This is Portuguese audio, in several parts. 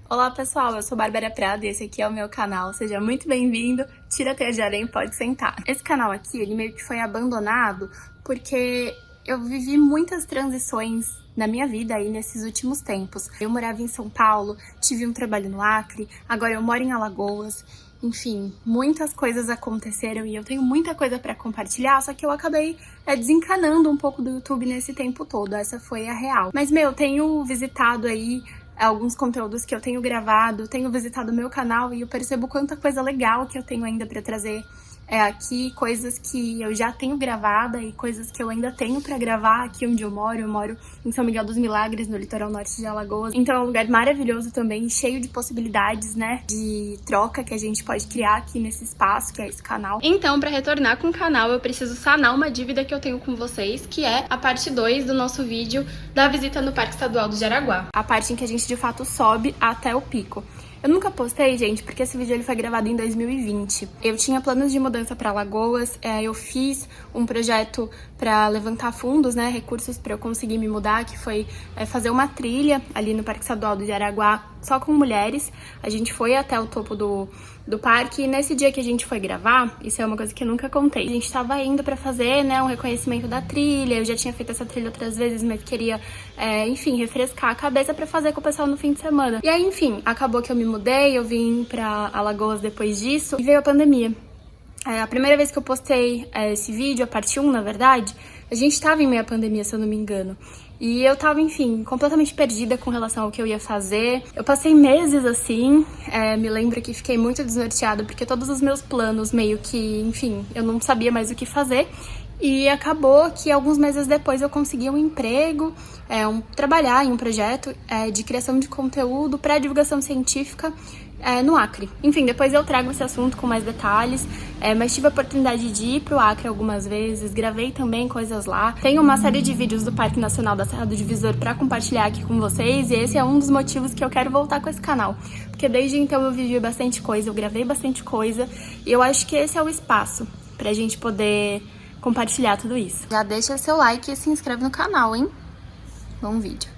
Olá pessoal, eu sou Bárbara Prado e esse aqui é o meu canal. Seja muito bem-vindo, tira a teia de areia e pode sentar. Esse canal aqui, ele meio que foi abandonado porque eu vivi muitas transições na minha vida aí nesses últimos tempos. Eu morava em São Paulo, tive um trabalho no Acre, agora eu moro em Alagoas. Enfim, muitas coisas aconteceram e eu tenho muita coisa pra compartilhar, só que eu acabei desencanando um pouco do YouTube nesse tempo todo, essa foi a real. Mas, tenho visitado aí alguns conteúdos que eu tenho gravado, tenho visitado o meu canal e eu percebo quanta coisa legal que eu tenho ainda pra trazer aqui, coisas que eu já tenho gravada e coisas que eu ainda tenho pra gravar aqui onde eu moro em São Miguel dos Milagres, no litoral norte de Alagoas. Então é um lugar maravilhoso também, cheio de possibilidades, né, de troca que a gente pode criar aqui nesse espaço, que é esse canal. Então, pra retornar com o canal, eu preciso sanar uma dívida que eu tenho com vocês, que é a parte 2 do nosso vídeo da visita no Parque Estadual do Jaraguá. A parte em que a gente, de fato, sobe até o pico. Eu nunca postei, gente, porque esse vídeo ele foi gravado em 2020. Eu tinha planos de mudança para Alagoas, eu fiz um projeto para levantar fundos, né, recursos para eu conseguir me mudar, que foi fazer uma trilha ali no Parque Estadual do Jaraguá, só com mulheres. A gente foi até o topo do parque e nesse dia que a gente foi gravar, isso é uma coisa que eu nunca contei, a gente tava indo pra fazer, né, um reconhecimento da trilha. Eu já tinha feito essa trilha outras vezes, mas queria, enfim, refrescar a cabeça pra fazer com o pessoal no fim de semana. E aí, enfim, acabou que eu me mudei, eu vim pra Alagoas depois disso e veio a pandemia. A primeira vez que eu postei esse vídeo, a parte 1, na verdade, a gente tava em meio à pandemia, se eu não me engano. E eu tava, enfim, completamente perdida com relação ao que eu ia fazer. Eu passei meses assim, me lembro que fiquei muito desnorteada, porque todos os meus planos meio que, enfim, eu não sabia mais o que fazer. E acabou que alguns meses depois eu consegui um emprego, trabalhar em um projeto de criação de conteúdo para divulgação científica no Acre. Enfim, depois eu trago esse assunto com mais detalhes, mas tive a oportunidade de ir pro Acre algumas vezes, gravei também coisas lá. Tenho uma série de vídeos do Parque Nacional da Serra do Divisor para compartilhar aqui com vocês, e esse é um dos motivos que eu quero voltar com esse canal. Porque desde então eu vivi bastante coisa, eu gravei bastante coisa, e eu acho que esse é o espaço pra gente poder compartilhar tudo isso. Já deixa seu like e se inscreve no canal, hein? Bom vídeo.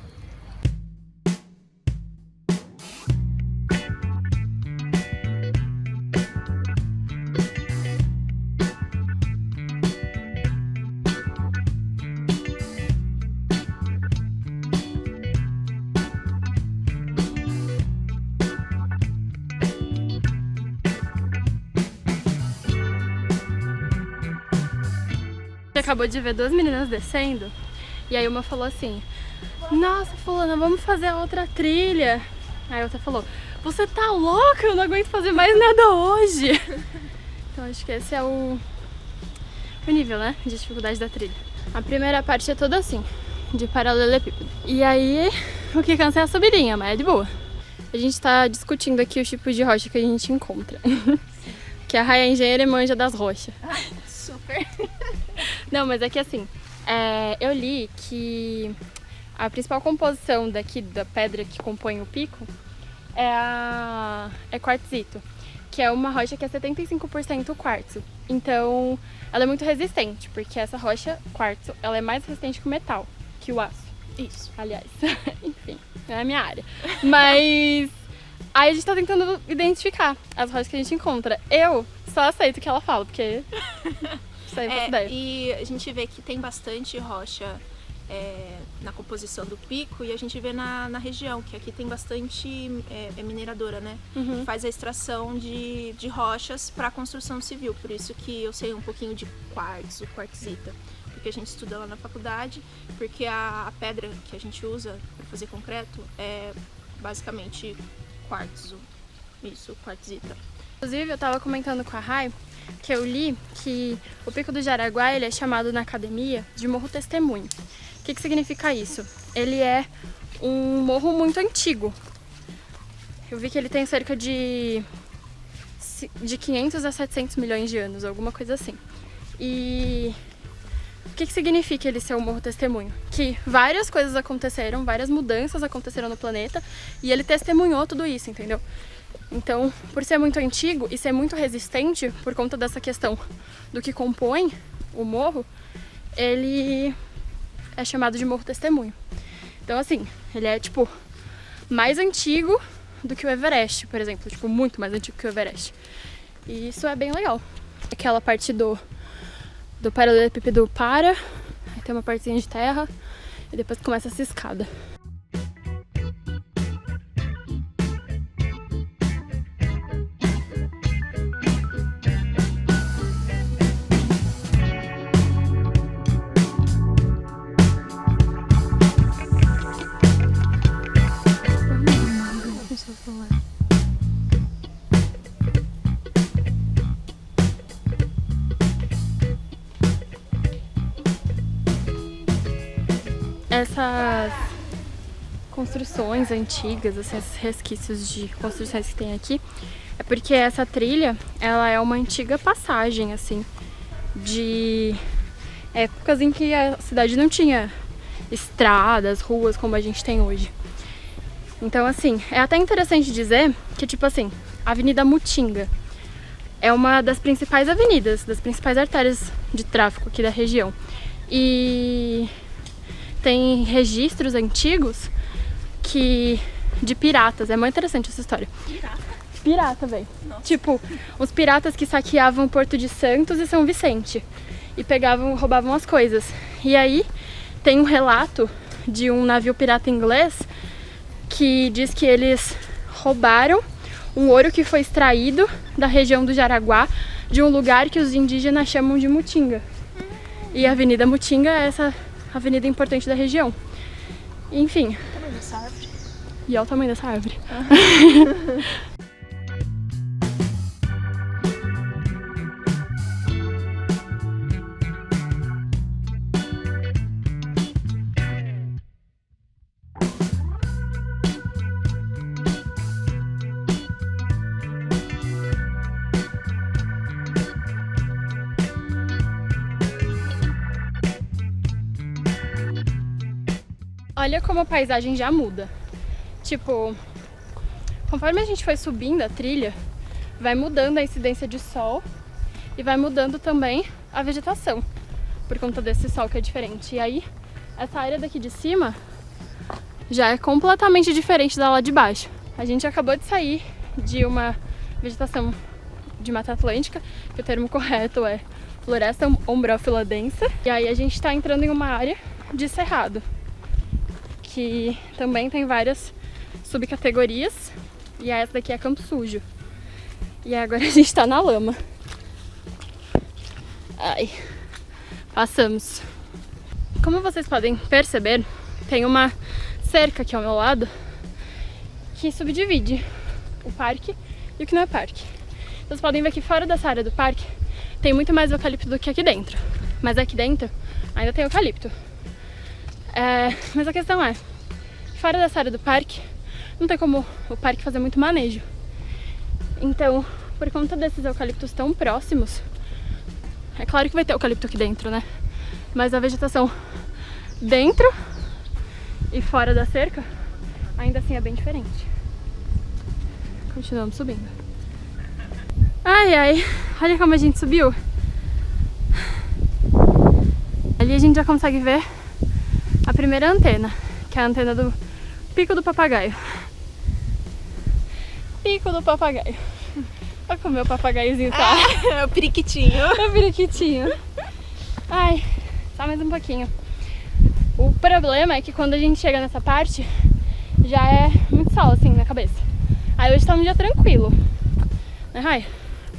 Acabou de ver duas meninas descendo e aí uma falou assim: nossa, fulana, vamos fazer outra trilha. Aí a outra falou: você tá louca? Eu não aguento fazer mais nada hoje. Então acho que esse é o nível, né, de dificuldade da trilha. A primeira parte é toda assim, de paralelepípedo. E aí o que cansa é a subidinha, mas é de boa. A gente tá discutindo aqui os tipos de rocha que a gente encontra. Que a Raia é engenheira e manja das rochas. Super. Não, mas é que assim, eu li que a principal composição daqui da pedra que compõe o pico é quartzito, que é uma rocha que é 75% quartzo. Então, ela é muito resistente, porque essa rocha, quartzo, ela é mais resistente que o metal, que o aço. Isso. Aliás, enfim, não é a minha área. Mas aí a gente tá tentando identificar as rochas que a gente encontra. Eu só aceito o que ela fala, porque isso aí é ideia. E a gente vê que tem bastante rocha na composição do pico, e a gente vê na região, que aqui tem bastante mineradora, né? Uhum. Faz a extração de rochas para construção civil, por isso que eu sei um pouquinho de quartzo, quartzita, porque a gente estuda lá na faculdade, porque a pedra que a gente usa para fazer concreto é basicamente quartzo, isso, quartzita. Inclusive, eu tava comentando com a Rai que eu li que o Pico do Jaraguá ele é chamado na academia de Morro Testemunho. O que significa isso? Ele é um morro muito antigo. Eu vi que ele tem cerca de 500 a 700 milhões de anos, alguma coisa assim. E o que significa ele ser um morro testemunho? Que várias coisas aconteceram, várias mudanças aconteceram no planeta e ele testemunhou tudo isso, entendeu? Então, por ser muito antigo e ser muito resistente, por conta dessa questão do que compõe o morro, ele é chamado de Morro Testemunho. Então, assim, ele é, tipo, mais antigo do que o Everest, por exemplo, tipo, muito mais antigo que o Everest. E isso é bem legal. Aquela parte do paralelepípedo para, aí tem uma partezinha de terra e depois começa essa escada. Essas construções antigas, assim, esses resquícios de construções que tem aqui, é porque essa trilha, ela é uma antiga passagem, assim, de épocas em que a cidade não tinha estradas, ruas como a gente tem hoje. Então, assim, é até interessante dizer que, tipo assim, a Avenida Mutinga é uma das principais avenidas, das principais artérias de tráfego aqui da região. E tem registros antigos de piratas. É muito interessante essa história. Pirata, velho. Tipo, os piratas que saqueavam o Porto de Santos e São Vicente. E roubavam as coisas. E aí tem um relato de um navio pirata inglês que diz que eles roubaram um ouro que foi extraído da região do Jaraguá, de um lugar que os indígenas chamam de Mutinga. E a Avenida Mutinga é essa avenida importante da região. Enfim. O tamanho dessa árvore. E olha o tamanho dessa árvore. Olha como a paisagem já muda. Tipo, conforme a gente foi subindo a trilha, vai mudando a incidência de sol e vai mudando também a vegetação, por conta desse sol que é diferente. E aí, essa área daqui de cima já é completamente diferente da lá de baixo. A gente acabou de sair de uma vegetação de Mata Atlântica, que o termo correto é floresta ombrófila densa. E aí a gente está entrando em uma área de cerrado, que também tem várias subcategorias, e essa daqui é Campo Sujo. E agora a gente tá na lama. Ai, passamos. Como vocês podem perceber, tem uma cerca aqui ao meu lado que subdivide o parque e o que não é parque. Vocês podem ver que fora dessa área do parque tem muito mais eucalipto do que aqui dentro, mas aqui dentro ainda tem eucalipto. Mas a questão é, fora dessa área do parque, não tem como o parque fazer muito manejo. Então, por conta desses eucaliptos tão próximos, é claro que vai ter eucalipto aqui dentro, né? Mas a vegetação dentro e fora da cerca, ainda assim é bem diferente. Continuamos subindo. Ai, ai, olha como a gente subiu. Ali a gente já consegue ver a primeira antena, que é a antena do Pico do Papagaio. Pico do Papagaio. Olha como meu papagaiozinho tá. É o periquitinho. É o periquitinho. Ai, só mais um pouquinho. O problema é que quando a gente chega nessa parte, já é muito sol assim na cabeça. Aí hoje tá um dia tranquilo, né, Rai?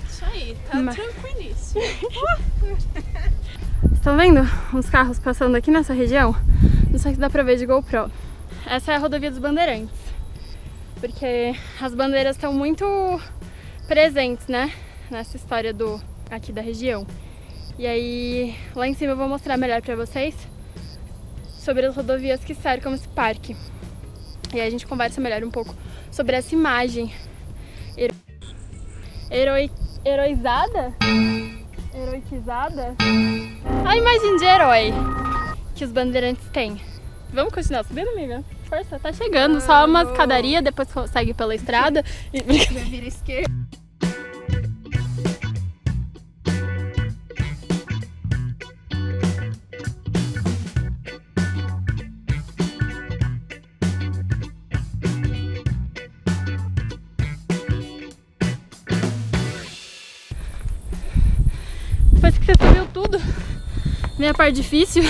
Isso aí, tá tranquilíssimo. Estão vendo uns carros passando aqui nessa região? Não sei se dá pra ver de GoPro. Essa é a rodovia dos Bandeirantes, porque as bandeiras estão muito presentes, né, nessa história aqui da região. E aí, lá em cima eu vou mostrar melhor pra vocês sobre as rodovias que cercam esse parque. E aí a gente conversa melhor um pouco sobre essa imagem heroizada? Heroicizada? A imagem de herói que os bandeirantes têm. Vamos continuar subindo, amiga? Força, tá chegando. Só uma escadaria, depois segue pela estrada e Vira esquerda. Você subiu tudo. Minha parte difícil.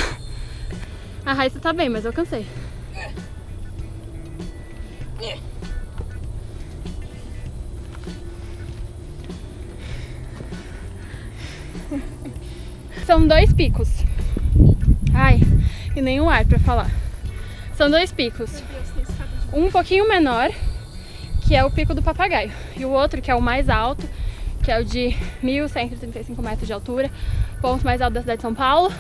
A Raíssa tá bem, mas eu cansei. São 2 picos. Ai, e nem um ar pra falar. São 2 picos. Um pouquinho menor, que é o Pico do Papagaio. E o outro, que é o mais alto, que é o de 1.135 metros de altura. Ponto mais alto da cidade de São Paulo,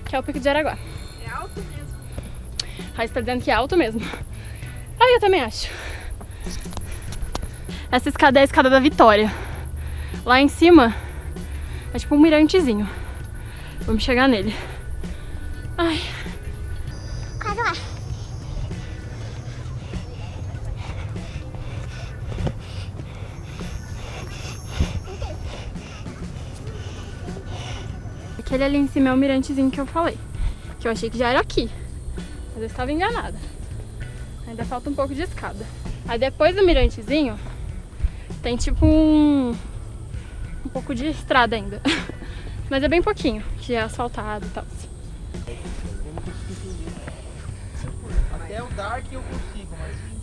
que é o Pico de Jaraguá. É alto mesmo? A Raíssa tá dizendo que é alto mesmo. Ai, eu também acho. Essa escada é a escada da Vitória. Lá em cima é tipo um mirantezinho. Vamos chegar nele. Ai. Quase lá. Aquele ali em cima é o mirantezinho que eu falei. Que eu achei que já era aqui. Mas eu estava enganada. Ainda falta um pouco de escada. Aí depois do mirantezinho tem tipo um pouco de estrada ainda. Mas é bem pouquinho, que é asfaltado e tal. Até o Dark eu consigo, mas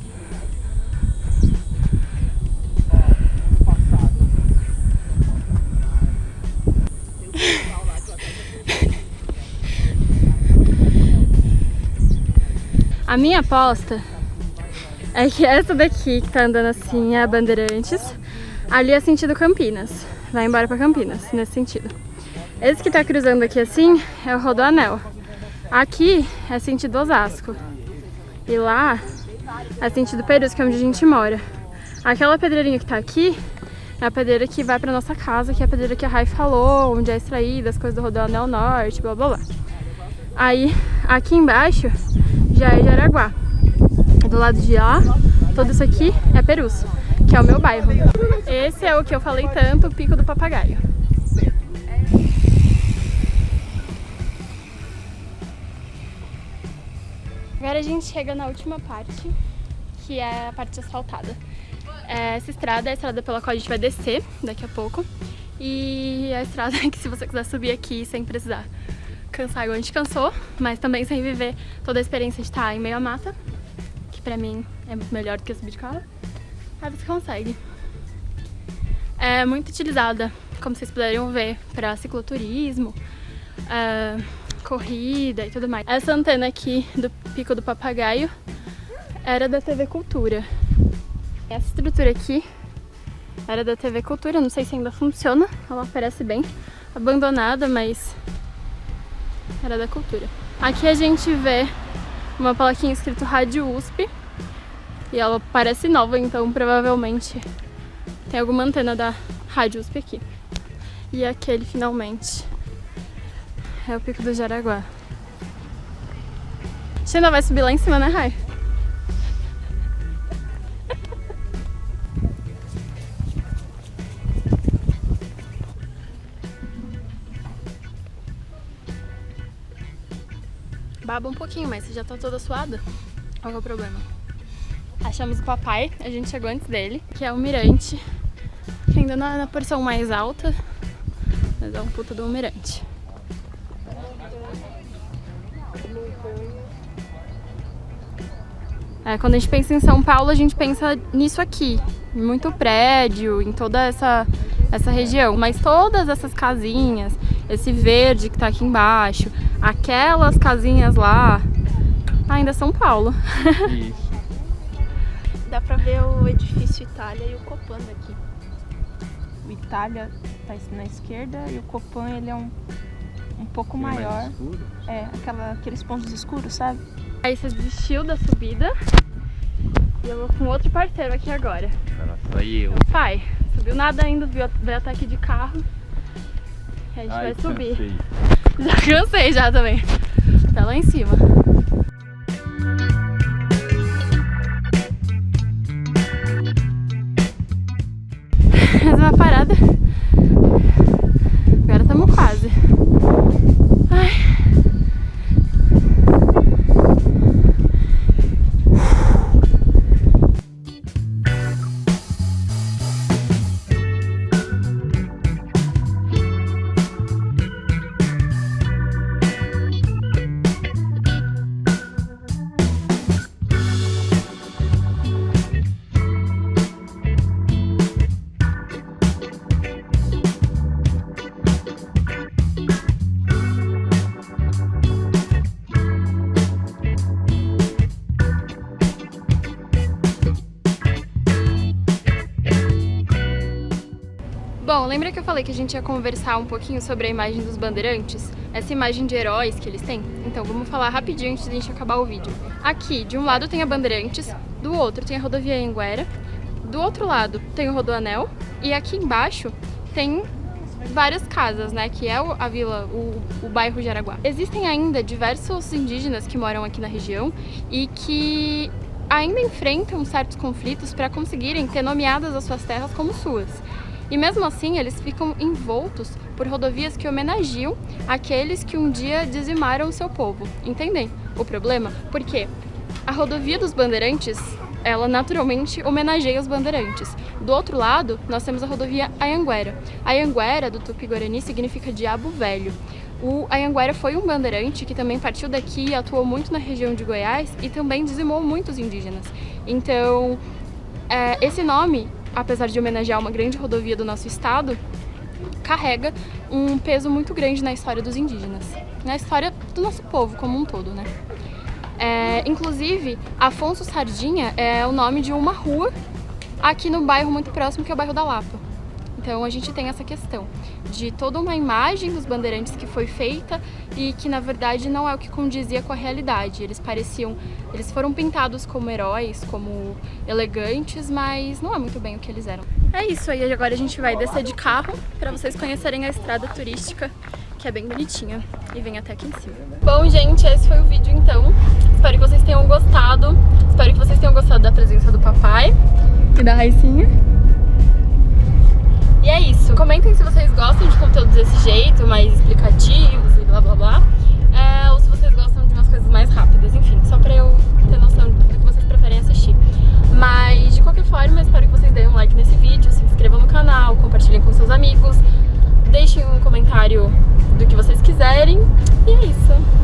a minha aposta é que essa daqui que tá andando assim é a Bandeirantes. Ali é sentido Campinas. Vai embora pra Campinas, nesse sentido. Esse que tá cruzando aqui assim é o Rodoanel. Aqui é sentido Osasco. E lá é sentido Perus, que é onde a gente mora. Aquela pedreirinha que tá aqui é a pedreira que vai pra nossa casa, que é a pedreira que a Rai falou, onde é extraída as coisas do Rodoanel Norte, blá blá blá. Aí, aqui embaixo já é Jaraguá. Do lado de lá, tudo isso aqui é Perus, que é o meu bairro. Esse é o que eu falei tanto, o Pico do Papagaio. Agora a gente chega na última parte, que é a parte asfaltada. Essa estrada é a estrada pela qual a gente vai descer daqui a pouco. E a estrada que, se você quiser subir aqui sem precisar cansar igual a gente cansou, mas também sem viver toda a experiência de estar em meio à mata, que pra mim é muito melhor do que subir de carro, aí você consegue. É muito utilizada, como vocês puderam ver, para cicloturismo, corrida e tudo mais. Essa antena aqui do Pico do Papagaio era da TV Cultura. Essa estrutura aqui era da TV Cultura, não sei se ainda funciona, ela parece bem abandonada, mas era da Cultura. Aqui a gente vê uma plaquinha escrito Rádio USP e ela parece nova, então provavelmente tem alguma antena da Rádio USP aqui. E aquele finalmente é o Pico do Jaraguá. A gente ainda vai subir lá em cima, né, Rai? Baba um pouquinho, mas você já tá toda suada. Qual que é o problema? Achamos o papai, a gente chegou antes dele, que é o mirante. Ainda na porção mais alta, mas é um puta do mirante. Quando a gente pensa em São Paulo, a gente pensa nisso aqui. Em muito prédio, em toda essa região. Mas todas essas casinhas, esse verde que tá aqui embaixo, aquelas casinhas lá, ainda é São Paulo. Isso. Dá pra ver o edifício Itália e o Copan daqui. O Itália tá na esquerda e o Copan ele é um pouco maior. Escuro. Aqueles pontos escuros, sabe? Aí você desistiu da subida e eu vou com outro parceiro aqui agora. Só eu. Pai, subiu nada ainda, veio até aqui de carro. E a gente vai subir. Cansei. Já cansei já também. Tá lá em cima. Mais uma parada. Agora estamos quase. Ai. Bom, lembra que eu falei que a gente ia conversar um pouquinho sobre a imagem dos bandeirantes? Essa imagem de heróis que eles têm? Então vamos falar rapidinho antes de a gente acabar o vídeo. Aqui, de um lado tem a Bandeirantes, do outro tem a rodovia Anhanguera, do outro lado tem o Rodoanel e aqui embaixo tem várias casas, né, que é a vila, o bairro Jaraguá. Existem ainda diversos indígenas que moram aqui na região e que ainda enfrentam certos conflitos para conseguirem ter nomeadas as suas terras como suas. E mesmo assim, eles ficam envoltos por rodovias que homenageiam aqueles que um dia dizimaram o seu povo. Entendem o problema? Porque a rodovia dos Bandeirantes, ela naturalmente homenageia os bandeirantes. Do outro lado, nós temos a rodovia Anhanguera. Anhanguera, do Tupi-Guarani, significa diabo velho. O Anhanguera foi um bandeirante que também partiu daqui e atuou muito na região de Goiás e também dizimou muitos indígenas. Então, esse nome, apesar de homenagear uma grande rodovia do nosso estado, carrega um peso muito grande na história dos indígenas, na história do nosso povo como um todo, né? Inclusive, Afonso Sardinha é o nome de uma rua aqui no bairro muito próximo, que é o bairro da Lapa. Então a gente tem essa questão de toda uma imagem dos bandeirantes que foi feita e que na verdade não é o que condizia com a realidade. Eles foram pintados como heróis, como elegantes, mas não é muito bem o que eles eram. É isso aí, agora a gente vai descer de carro para vocês conhecerem a estrada turística, que é bem bonitinha e vem até aqui em cima. Bom, gente, esse foi o vídeo então. Espero que vocês tenham gostado. Espero que vocês tenham gostado da presença do papai e da Raicinha. E é isso. Comentem se vocês gostam de conteúdos desse jeito, mais explicativos e blá blá blá. Ou se vocês gostam de umas coisas mais rápidas. Enfim, só pra eu ter noção do que vocês preferem assistir. Mas, de qualquer forma, espero que vocês deem um like nesse vídeo, se inscrevam no canal, compartilhem com seus amigos, deixem um comentário do que vocês quiserem. E é isso.